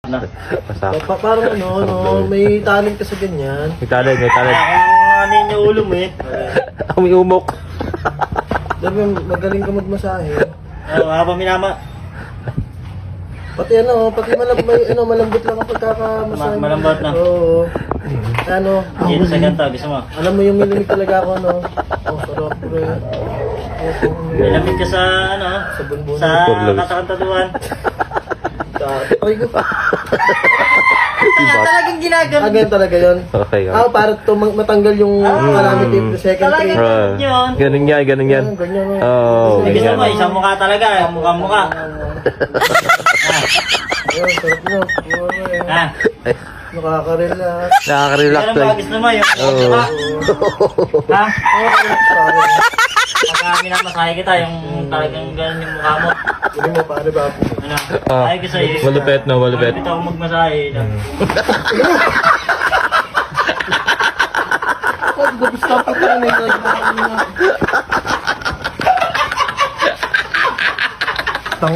Na. Masakit. Parang may talent ka sa ganyan. May talent, may talent. Kung ano yung ulo mo eh. May umok. Sabi, magaling ka magmasahe. Habang minama. Pati malambot lang ang pagkakamasahe. Malambot na. Oo. Dito sa ganta, gusto mo? Alam mo yung milimig talaga ako, sarap pre. Nilamig ka sa Sa bunbun. sa Purlabis. katakantaduan. Ay, ko. Talagang ginagawa. Ganyan talaga yun. Okay, Para matanggal yung calamity of the second Talaga. tree. Yun. Ganun yan, ganun yan. Ganyan. Oo, Gusto ganyan. mo, isang mukha talaga. Mukha-mukha. Ayun, sarap nyo. Ha? Nakaka-relax. Nakaka-relax Pero lang. ba, gusto mo yung Oo. mukha? Ha? Nakaka-relax. Pagka minamasahe kita, yung talagang ganun yung mukha mo. Hindi mo paano ba? Ano? Ah, Ay ko sa'yo. malupet, no? Malupet. Malupit ako magmasahe. Gusto ko pa rin. Tang